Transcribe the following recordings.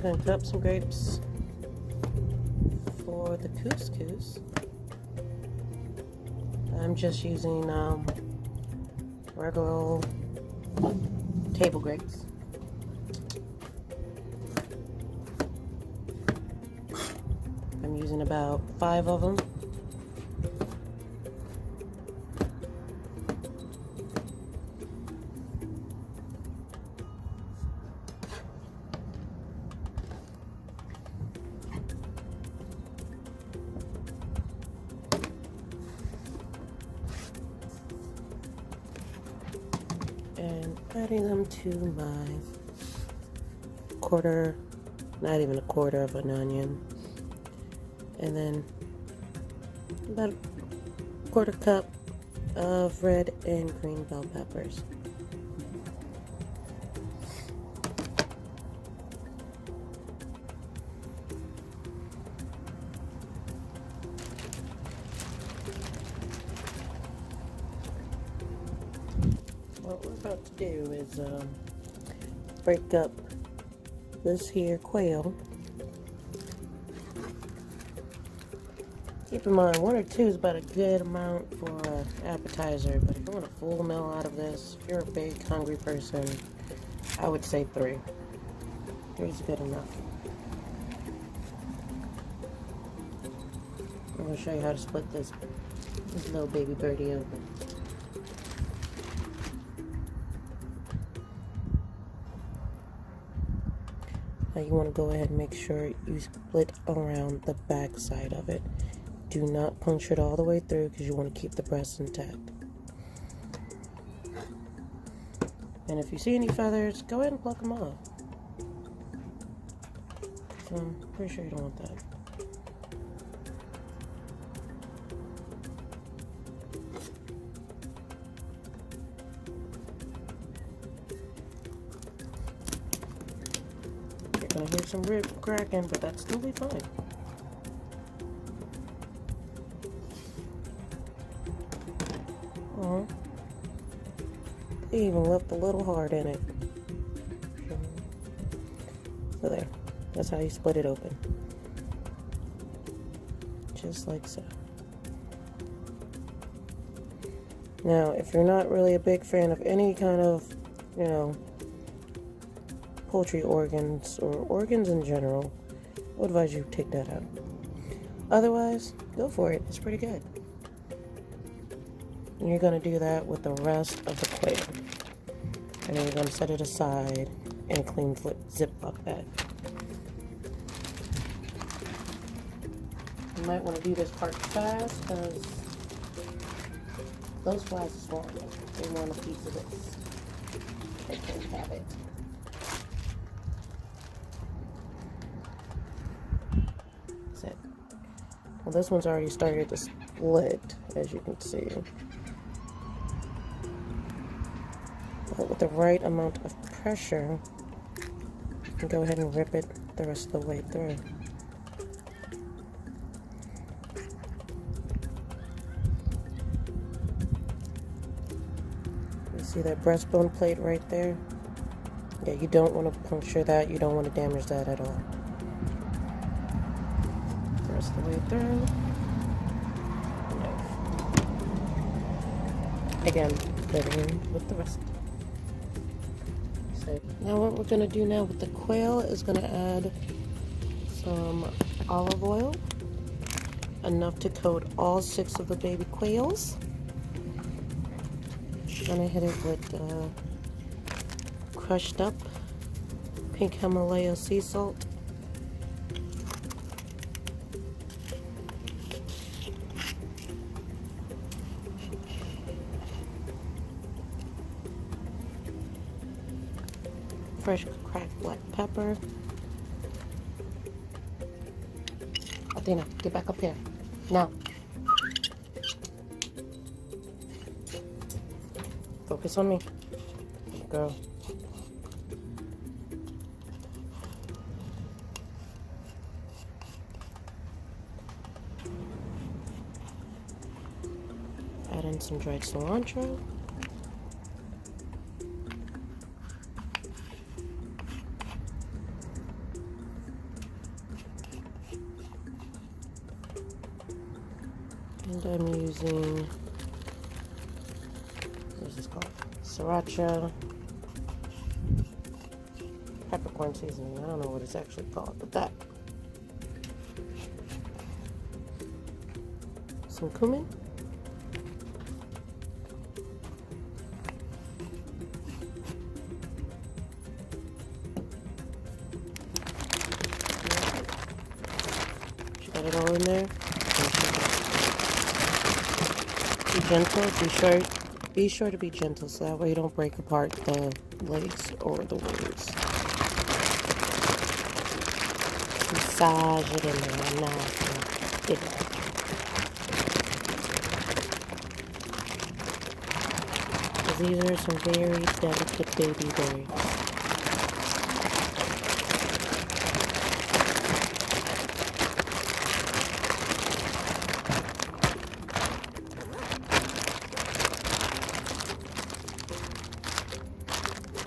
we're going to cut up some grapes for the couscous. I'm just using regular old table grapes. I'm using about 5 of them. And adding them to my quarter, not even a quarter of an onion, and then about a quarter cup of red and green bell peppers. What we're about to do is break up this here quail. Keep in mind, 1 or 2 is about a good amount for an appetizer, but if you want a full meal out of this, if you're a big hungry person, I would say 3. 3 is good enough. I'm going to show you how to split this little baby birdie open. Now you want to go ahead and make sure you split around the back side of it. Do not puncture it all the way through because you want to keep the breast intact. And if you see any feathers, go ahead and pluck them off. So I'm pretty sure you don't want that. You're going to hear some rib cracking, but that's totally fine. They even left a little heart in it. So there. That's how you split it open. Just like so. Now, if you're not really a big fan of any kind of, poultry organs or organs in general, I would advise you take that out. Otherwise, go for it. It's pretty good. And you're going to do that with the rest of the quail. And then you're going to set it aside in a clean Ziploc bag. You might want to do this part fast because those flies are swarming. They want a piece of this. They can't have it. That's it. Well, this one's already started to split, as you can see. But with the right amount of pressure, you can go ahead and rip it the rest of the way through. You see that breastbone plate right there? Yeah, you don't want to puncture that. You don't want to damage that at all. The rest of the way through. Again, covering with the rest. So now what we're going to do now with the quail is going to add some olive oil, enough to coat all 6 of the baby quails. Going to hit it with crushed up pink Himalaya sea salt. Fresh cracked black pepper. Athena, get back up here. Now. Focus on me. Good girl. Add in some dried cilantro. And I'm using, what is this called? Sriracha peppercorn seasoning. I don't know what it's actually called, but that. Some cumin. Got it all in there. Be gentle. Be sure to be gentle so that way you don't break apart the legs or the wings. Massage it in there. Nice. Good enough. These are some very delicate baby berries.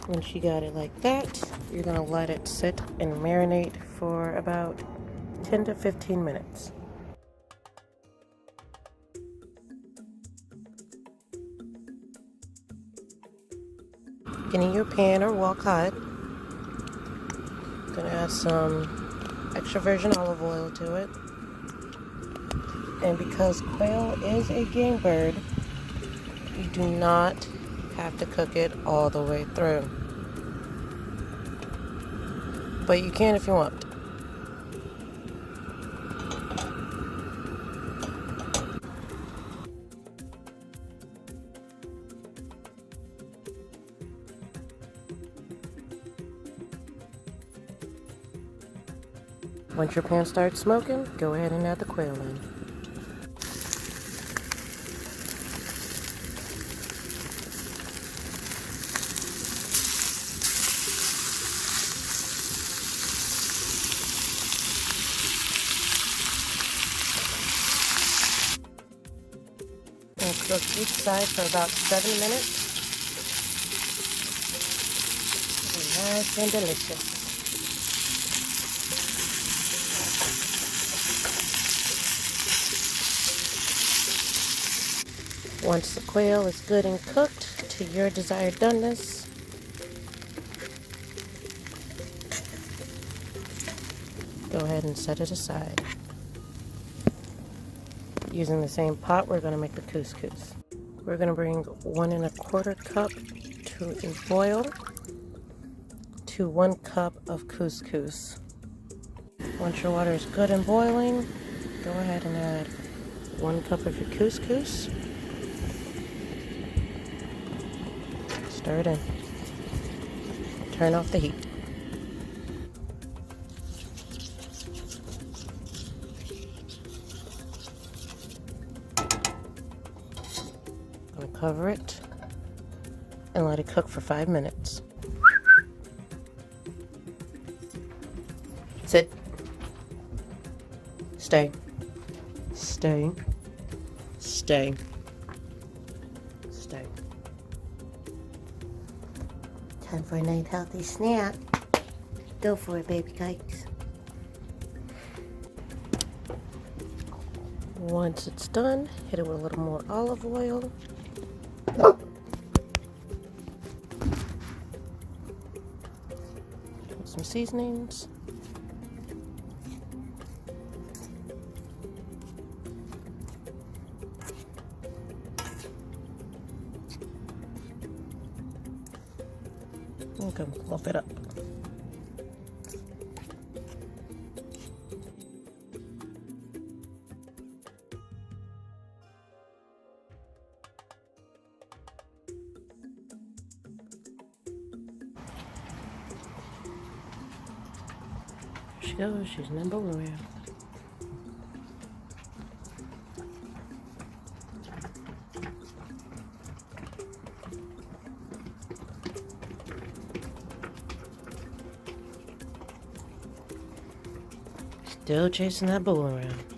Once you got it like that, you're going to let it sit and marinate for about 10 to 15 minutes. Getting your pan or wok hot. Going to add some extra virgin olive oil to it. And because quail is a game bird, you do not have to cook it all the way through. But you can if you want. Once your pan starts smoking, go ahead and add the quail in. And cook each side for about 7 minutes. Nice and delicious. Once the quail is good and cooked to your desired doneness, go ahead and set it aside. Using the same pot, we're going to make the couscous. We're going to bring 1 1/4 cup to a boil to 1 cup of couscous. Once your water is good and boiling, go ahead and add 1 cup of your couscous. Stir it in. Turn off the heat. I'm going to cover it and let it cook for 5 minutes. Sit. Stay. Stay. Stay. Stay. Time for a nice healthy snack. Go for it, baby cakes. Once it's done, hit it with a little more olive oil. Put some seasonings. And come fluff it up. There she goes, she's number 1. Still chasing that bull around.